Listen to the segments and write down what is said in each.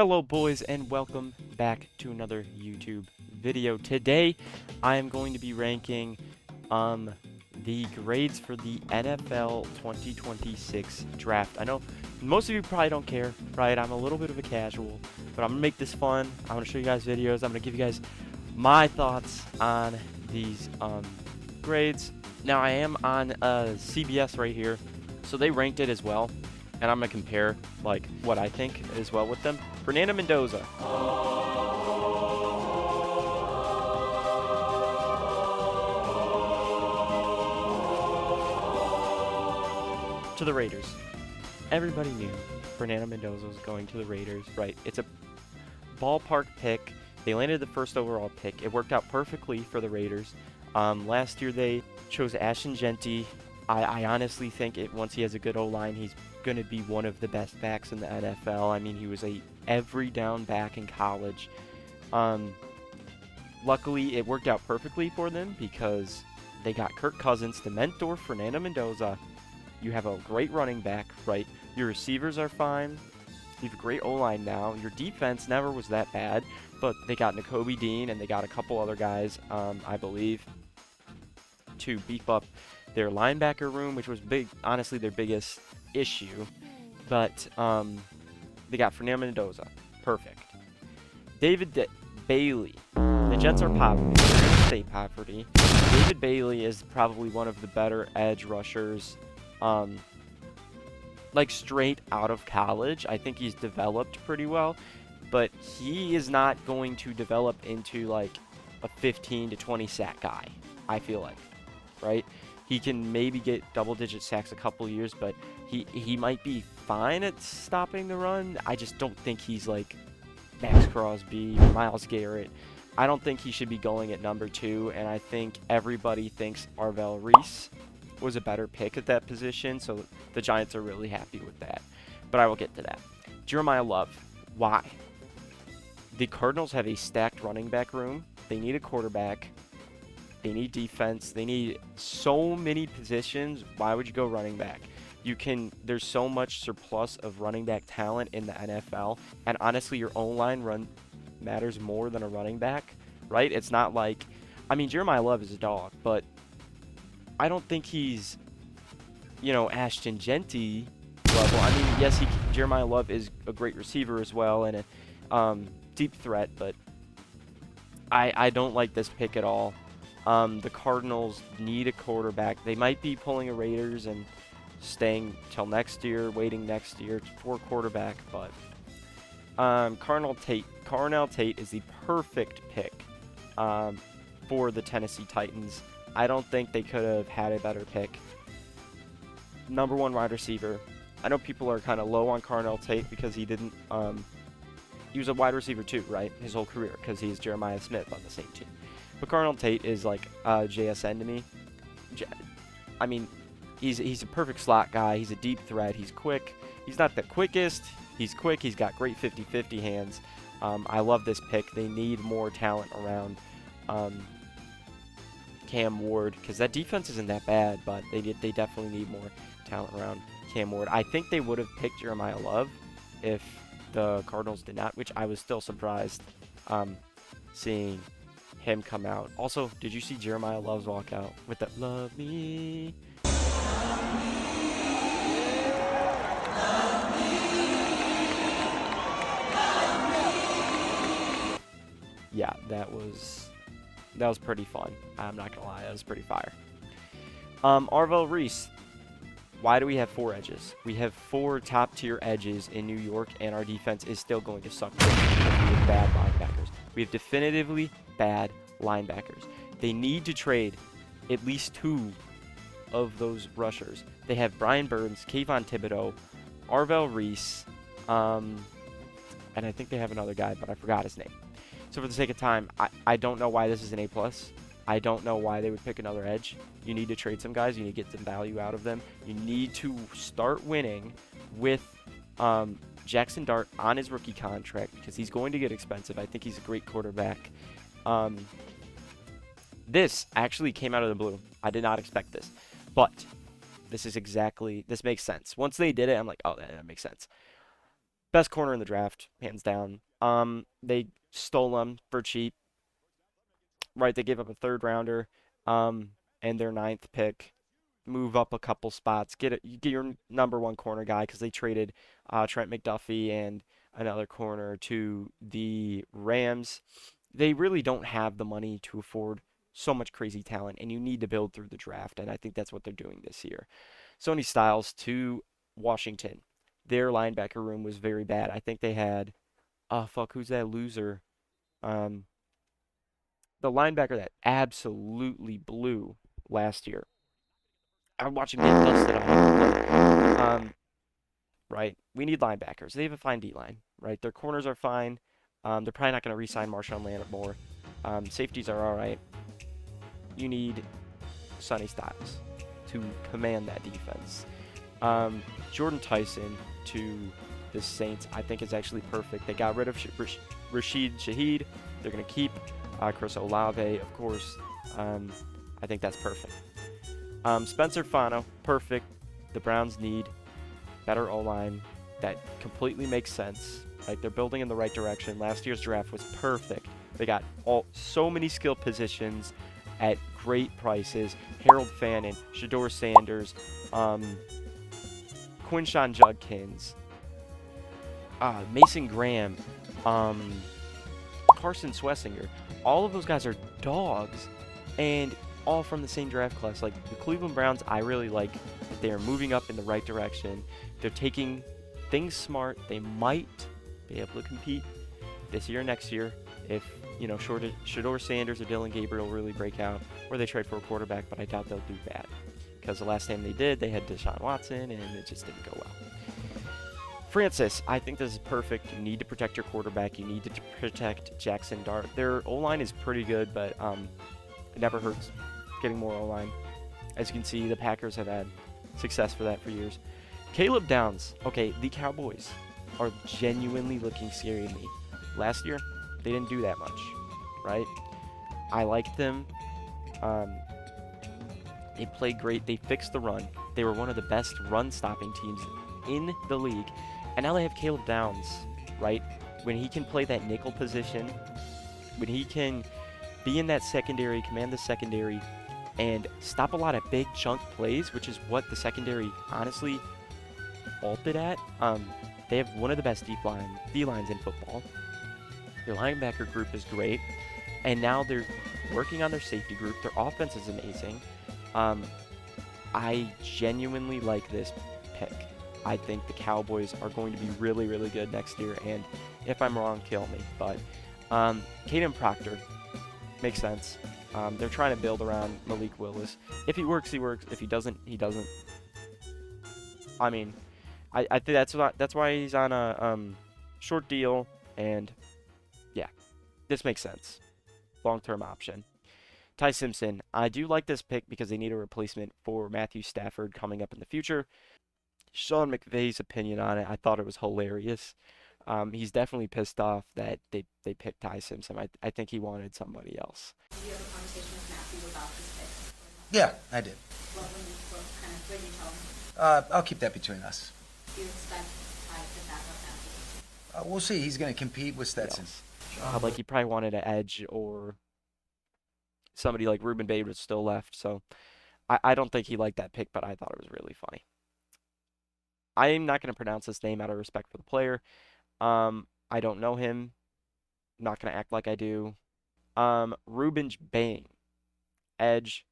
Hello boys and welcome back to another YouTube video. Today I am going to be ranking the grades for the NFL 2026 draft. I know most of you probably don't care, right? I'm a little bit of a casual, but I'm gonna make this fun. I'm gonna show you guys videos. I'm gonna give you guys my thoughts on these grades. Now I am on CBS right here, so they ranked it as well, and I'm gonna compare like what I think as well with them. Fernando Mendoza. To the Raiders. Everybody knew Fernando Mendoza was going to the Raiders, right? It's a ballpark pick. They landed the first overall pick. It worked out perfectly for the Raiders. Last year they chose Ashton Jeanty. I honestly think once he has a good O-line, he's going to be one of the best backs in the NFL. I mean, he was a every down back in college. Luckily, it worked out perfectly for them because they got Kirk Cousins to mentor Fernando Mendoza. You have a great running back, right? Your receivers are fine. You have a great O-line now. Your defense never was that bad, but they got Nakobe Dean and they got a couple other guys, I believe, to beef up their linebacker room, which was big, honestly, their biggest issue. But they got Fernando Mendoza. Perfect. David Bailey. The Jets are poverty. They're going to stay poverty. David Bailey is probably one of the better edge rushers, like straight out of college. I think he's developed pretty well, but he is not going to develop into like a 15 to 20 sack guy, I feel like, right? He can maybe get double-digit sacks a couple years, but he might be fine at stopping the run. I just don't think he's like Max Crosby or Myles Garrett. I don't think he should be going at number 2, and I think everybody thinks Arvell Reese was a better pick at that position, so the Giants are really happy with that. But I will get to that. Jeremiah Love. Why? The Cardinals have a stacked running back room. They need a quarterback. They need defense. They need so many positions. Why would you go running back? There's so much surplus of running back talent in the NFL, and honestly, your O-line run matters more than a running back, right? It's not like, I mean, Jeremiah Love is a dog, but I don't think he's, Ashton Jeanty level. I mean, yes, Jeremiah Love is a great receiver as well and a deep threat, but I don't like this pick at all. The Cardinals need a quarterback. They might be pulling a Raiders and staying till next year, waiting next year for a quarterback, but Carnell Tate is the perfect pick for the Tennessee Titans. I don't think they could have had a better pick. Number 1 wide receiver. I know people are kind of low on Carnell Tate because he didn't, he was a wide receiver too, right? His whole career, because he's Jeremiah Smith on the same team. But Carnell Tate is like JSN to me. I mean, he's a perfect slot guy. He's a deep threat. He's quick. He's not the quickest. He's quick. He's got great 50-50 hands. I love this pick. They need more talent around Cam Ward, because that defense isn't that bad, but they definitely need more talent around Cam Ward. I think they would have picked Jeremiah Love if the Cardinals did not, which I was still surprised seeing him come out. Also, did you see Jeremiah Love's walkout with the "Love Me"? Yeah, that was pretty fun. I'm not gonna lie, that was pretty fire. Arvell Reese. Why do we have 4 edges? We have 4 top-tier edges in New York, and our defense is still going to suck because we have bad linebackers. We have definitively bad linebackers. They need to trade at least 2 of those rushers. They have Brian Burns, Kayvon Thibodeau, Arvell Reese, and I think they have another guy, but I forgot his name. So for the sake of time, I don't know why this is an A+. I don't know why they would pick another edge. You need to trade some guys. You need to get some value out of them. You need to start winning with Jackson Dart on his rookie contract because he's going to get expensive. I think he's a great quarterback. This actually came out of the blue. I did not expect this. But this makes sense. Once they did it, I'm like, oh, that makes sense. Best corner in the draft, hands down. They stole him for cheap, right? They gave up a third rounder, um, and their ninth pick. Move up a couple spots. You get your number one corner guy because they traded Trent McDuffie and another corner to the Rams. They really don't have the money to afford so much crazy talent, and you need to build through the draft, and I think that's what they're doing this year. Sony Styles to Washington. Their linebacker room was very bad. I think they had, oh fuck, who's that loser? Um, the linebacker that absolutely blew last year. I'm watching get dusted on it. Right, we need linebackers. They have a fine D line, right? Their corners are fine. They're probably not going to re-sign Marshawn Lattimore. Safeties are all right. You need Sonny Styles to command that defense. Jordan Tyson to the Saints, I think, is actually perfect. They got rid of Rashid Shaheed. They're going to keep Chris Olave, of course. I think that's perfect. Spencer Fano, perfect. The Browns need better O-line. That completely makes sense. Like, they're building in the right direction. Last year's draft was perfect. They got so many skill positions at great prices. Harold Fannin, Shedeur Sanders, Quinshawn Judkins, Mason Graham, Carson Swessinger. All of those guys are dogs, and all from the same draft class. Like, the Cleveland Browns, I really like. They are moving up in the right direction. They're taking things smart. They might be able to compete this year, next year, if Shedeur Sanders or Dylan Gabriel really break out, or they trade for a quarterback. But I doubt they'll do that, because the last time they did, they had Deshaun Watson, and it just didn't go well. Francis, I think this is perfect. You need to protect your quarterback. You need to protect Jackson Dart. Their O-line is pretty good, but it never hurts getting more O-line. As you can see, the Packers have had success for that for years. Caleb Downs. Okay, the Cowboys are genuinely looking scary to me. Last year, they didn't do that much, right? I liked them. They played great. They fixed the run. They were one of the best run-stopping teams in the league. And now they have Caleb Downs, right? When he can play that nickel position, when he can be in that secondary, command the secondary, and stop a lot of big chunk plays, which is what the secondary honestly halted at. They have one of the best D-lines in football. Their linebacker group is great. And now they're working on their safety group. Their offense is amazing. I genuinely like this pick. I think the Cowboys are going to be really, really good next year. And if I'm wrong, kill me. But Caden Proctor makes sense. They're trying to build around Malik Willis. If he works, he works. If he doesn't, he doesn't. I mean, I think that's why he's on a short deal. And yeah, this makes sense. Long-term option. Ty Simpson. I do like this pick because they need a replacement for Matthew Stafford coming up in the future. Sean McVay's opinion on it, I thought it was hilarious. He's definitely pissed off that they picked Ty Simpson. I think he wanted somebody else. Did you have a conversation with Matthew about this pick? Yeah, I did. What did you tell him? I'll keep that between us. Do you expect Ty to back up Matthew? We'll see. He's going to compete with Stetson. Like, he probably wanted an edge, or somebody like Ruben Babe was still left. So I don't think he liked that pick, but I thought it was really funny. I'm not going to pronounce his name out of respect for the player. I don't know him. I'm not going to act like I do. Ruben Bain, edge.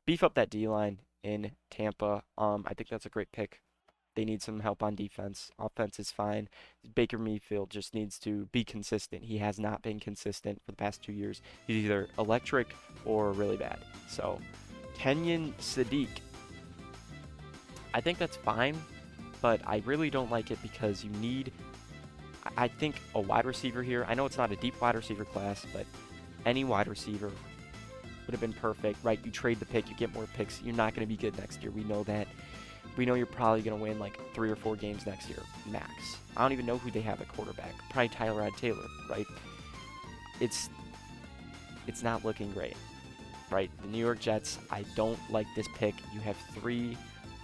Beef up that D-line in Tampa. I think that's a great pick. They need some help on defense. Offense is fine. Baker Mayfield just needs to be consistent. He has not been consistent for the past 2 years. He's either electric or really bad. So, Kenyon Sadiq. I think that's fine, but I really don't like it because you need, I think, a wide receiver here. I know it's not a deep wide receiver class, but any wide receiver would have been perfect, right? You trade the pick, you get more picks. You're not going to be good next year. We know that. We know you're probably going to win like 3 or 4 games next year, max. I don't even know who they have at quarterback. Probably Tyrod Taylor, right? It's not looking great, right? The New York Jets, I don't like this pick. You have 3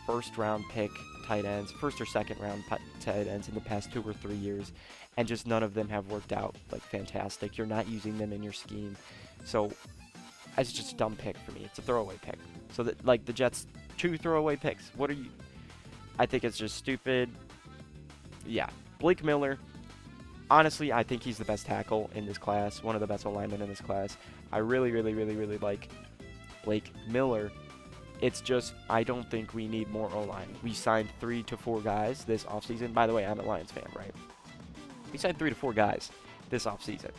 first-round pick tight ends, first or second round tight ends in the past 2 or 3 years, and just none of them have worked out like fantastic. You're not using them in your scheme, so it's just a dumb pick for me. It's a throwaway pick. So that like the Jets 2 throwaway picks. What are you? I think it's just stupid. Yeah, Blake Miller. Honestly, I think he's the best tackle in this class, one of the best linemen in this class. I really, really, really, really like Blake Miller. It's just, I don't think we need more O-line. We signed 3 to 4 guys this offseason. By the way, I'm a Lions fan, right? We signed 3 to 4 guys this offseason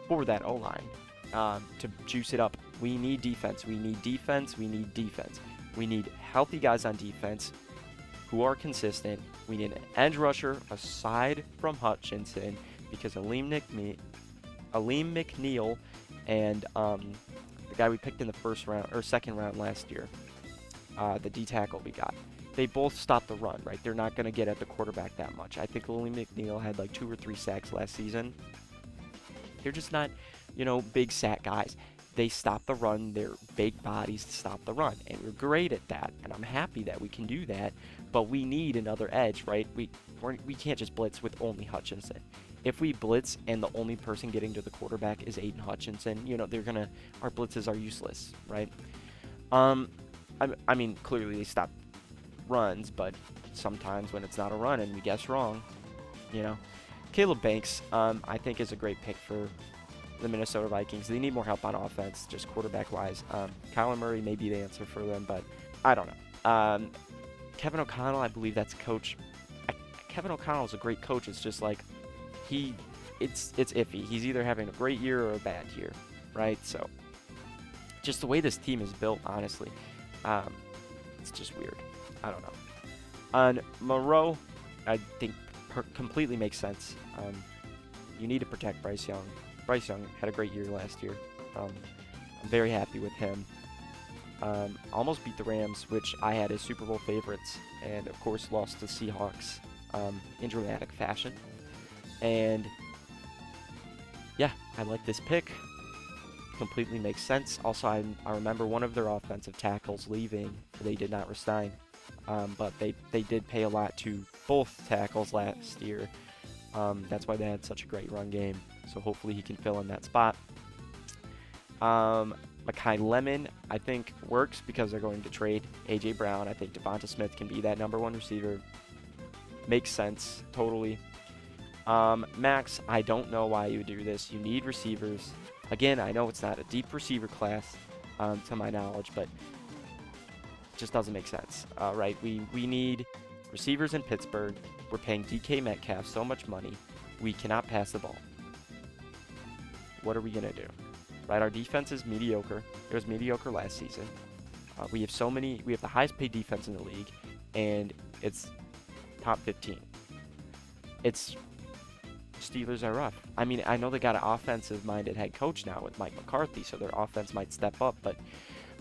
for that O-line to juice it up. We need defense. We need defense. We need defense. We need healthy guys on defense who are consistent. We need an edge rusher aside from Hutchinson because Aleem McNeil and the guy we picked in the first round or second round last year, the D tackle we got, they both stop the run, right? They're not going to get at the quarterback that much. I think Aleem McNeil had like 2 or 3 sacks last season. They're just not, big sack guys. They stop the run. They're big bodies to stop the run, and we're great at that. And I'm happy that we can do that. But we need another edge, right? We can't just blitz with only Hutchinson. If we blitz and the only person getting to the quarterback is Aiden Hutchinson, our blitzes are useless, right? I mean, clearly they stop runs, but sometimes when it's not a run and we guess wrong, Caleb Banks, I think is a great pick for the Minnesota Vikings. They need more help on offense, just quarterback-wise. Kyler Murray may be the answer for them, but I don't know. Kevin O'Connell, I believe that's coach. Kevin O'Connell is a great coach. It's just like it's iffy. He's either having a great year or a bad year, right? So just the way this team is built, honestly, it's just weird. I don't know. On Moreau, I think completely makes sense. You need to protect Bryce Young. Bryce Young had a great year last year. I'm very happy with him. Almost beat the Rams, which I had as Super Bowl favorites, and of course lost to Seahawks in dramatic fashion. And yeah, I like this pick. Completely makes sense. Also, I remember one of their offensive tackles leaving. They did not resign, but they did pay a lot to both tackles last year. That's why they had such a great run game. So hopefully he can fill in that spot. Mekhi Lemon, I think, works because they're going to trade A.J. Brown. I think Devonta Smith can be that #1 receiver. Makes sense, totally. Max, I don't know why you would do this. You need receivers. Again, I know it's not a deep receiver class, to my knowledge, but it just doesn't make sense, right? We need receivers in Pittsburgh. We're paying DK Metcalf so much money. We cannot pass the ball. What are we going to do? Right, our defense is mediocre. It was mediocre last season. We have the highest paid defense in the league, and it's top 15. Steelers are rough. I mean, I know they got an offensive-minded head coach now with Mike McCarthy, so their offense might step up, but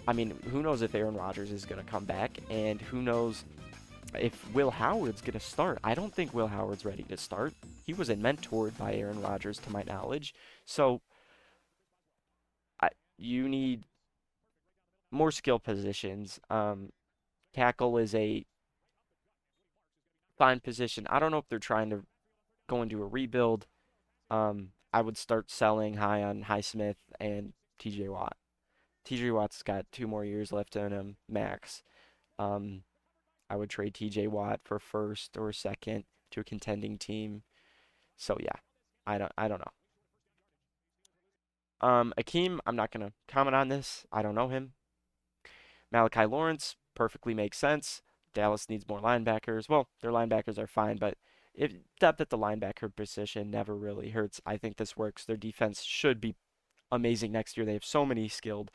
I mean, who knows if Aaron Rodgers is going to come back, and who knows if Will Howard's going to start. I don't think Will Howard's ready to start. He wasn't mentored by Aaron Rodgers, to my knowledge, so you need more skill positions. Tackle is a fine position. I don't know if they're trying to go into a rebuild. I would start selling high on Highsmith and TJ Watt. TJ Watt's got 2 more years left in him, max. I would trade TJ Watt for first or second to a contending team. So yeah, I don't know. Akeem, I'm not going to comment on this. I don't know him. Malachi Lawrence perfectly makes sense. Dallas needs more linebackers. Well, their linebackers are fine, but depth at the linebacker position never really hurts. I think this works. Their defense should be amazing next year. They have so many skilled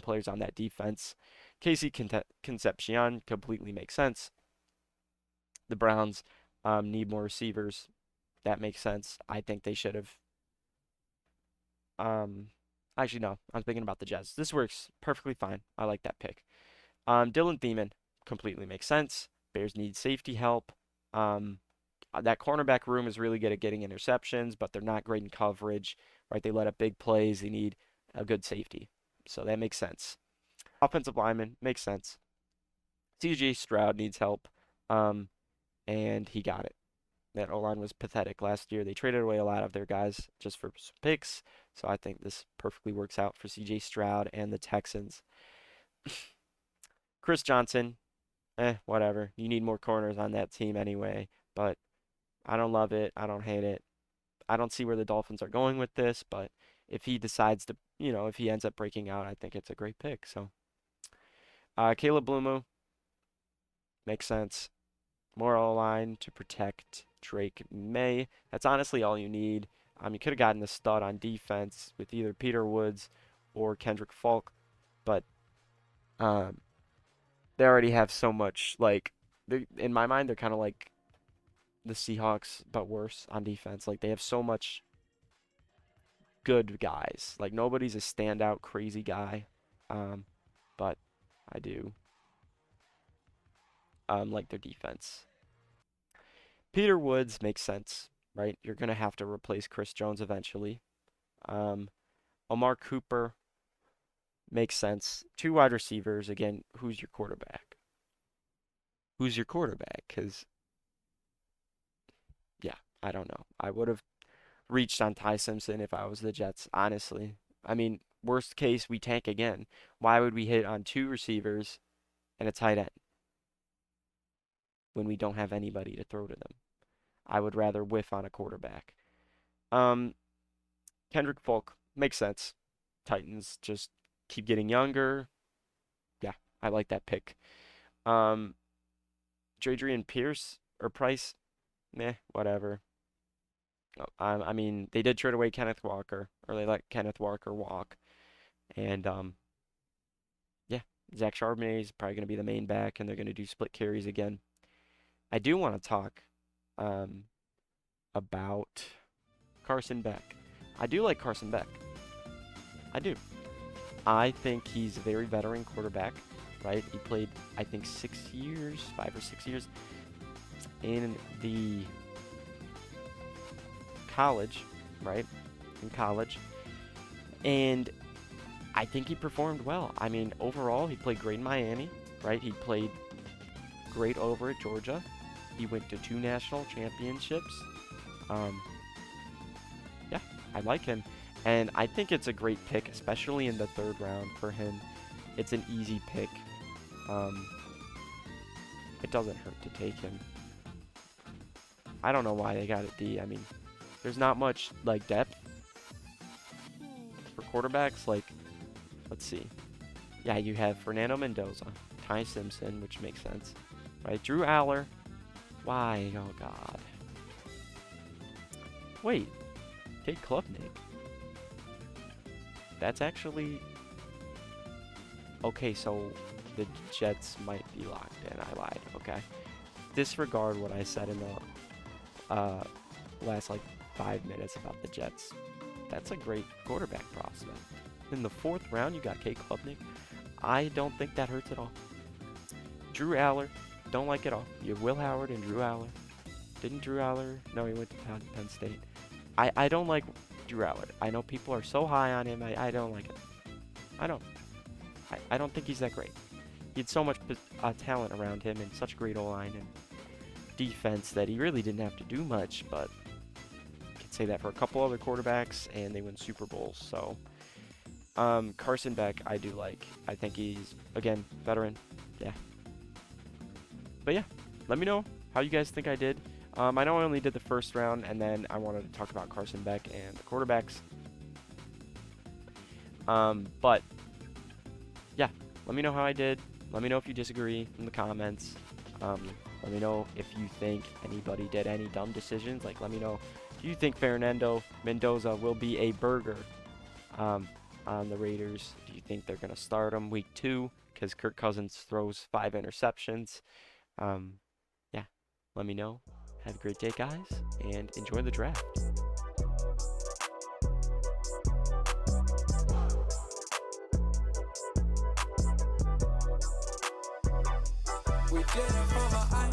players on that defense. Casey Concepcion completely makes sense. The Browns need more receivers. That makes sense. I think they should have. Actually, no. I'm thinking about the Jets. This works perfectly fine. I like that pick. Dylan Thiemann completely makes sense. Bears need safety help. That cornerback room is really good at getting interceptions, but they're not great in coverage, right? They let up big plays. They need a good safety. So that makes sense. Offensive lineman makes sense. CJ Stroud needs help, and he got it. That O-line was pathetic last year. They traded away a lot of their guys just for some picks, so I think this perfectly works out for CJ Stroud and the Texans. Chris Johnson, whatever. You need more corners on that team anyway, but I don't love it. I don't hate it. I don't see where the Dolphins are going with this, but if he decides to, if he ends up breaking out, I think it's a great pick. So, Caleb Blumu makes sense. More O-line to protect Drake May. That's honestly all you need. You could have gotten a stud on defense with either Peter Woods or Kendrick Falk, but they already have so much. Like, in my mind, they're kind of like the Seahawks, but worse on defense. Like, they have so much good guys. Like, nobody's a standout crazy guy, but I do like their defense. Peter Woods makes sense, right? You're going to have to replace Chris Jones eventually. Omar Cooper makes sense. 2 wide receivers. Again, who's your quarterback? Who's your quarterback? Because, yeah, I don't know. I would have reached on Ty Simpson if I was the Jets, honestly. I mean, worst case, we tank again. Why would we hit on 2 receivers and a tight end when we don't have anybody to throw to them? I would rather whiff on a quarterback. Kendrick Falk makes sense. Titans just keep getting younger. Yeah, I like that pick. Jadrian Pierce or Price, whatever. I mean, they did trade away Kenneth Walker, or they let Kenneth Walker walk. And, yeah, Zach Charbonnet is probably going to be the main back, and they're going to do split carries again. I do want to talk about Carson Beck. I do like Carson Beck. I do. I think he's a very veteran quarterback, right? He played, I think, 6 years, 5 or 6 years in the college, right? In college. And I think he performed well. I mean, overall, he played great in Miami, right? He played great over at Georgia. He went to 2 national championships. Yeah, I like him. And I think it's a great pick, especially in the 3rd round for him. It's an easy pick. It doesn't hurt to take him. I don't know why they got it D. I mean, there's not much, like, depth for quarterbacks. Like, let's see. Yeah, you have Fernando Mendoza, Ty Simpson, which makes sense, right? Drew Aller. Why? Oh, God. Wait. Cade Klubnik. That's actually... Okay, so the Jets might be locked in. I lied. Okay. Disregard what I said in the last, 5 minutes about the Jets. That's a great quarterback prospect. In the 4th round, you got Cade Klubnik. I don't think that hurts at all. Drew Aller. Don't like it all. You have Will Howard and Drew Aller. Didn't Drew Aller? No, he went to Penn State. I don't like Drew Aller. I know people are so high on him. I don't like it. I don't think he's that great. He had so much talent around him and such great O-line and defense that he really didn't have to do much, but I could say that for a couple other quarterbacks, and they win Super Bowls. So, Carson Beck, I do like. I think he's, again, veteran. Yeah. But yeah, let me know how you guys think I did. I know I only did the 1st round, and then I wanted to talk about Carson Beck and the quarterbacks. But yeah, let me know how I did. Let me know if you disagree in the comments. Let me know if you think anybody did any dumb decisions. Like, let me know, do you think Fernando Mendoza will be a burger on the Raiders? Do you think they're going to start him week 2 because Kirk Cousins throws 5 interceptions? Yeah, let me know. Have a great day, guys, and enjoy the draft. We did it for my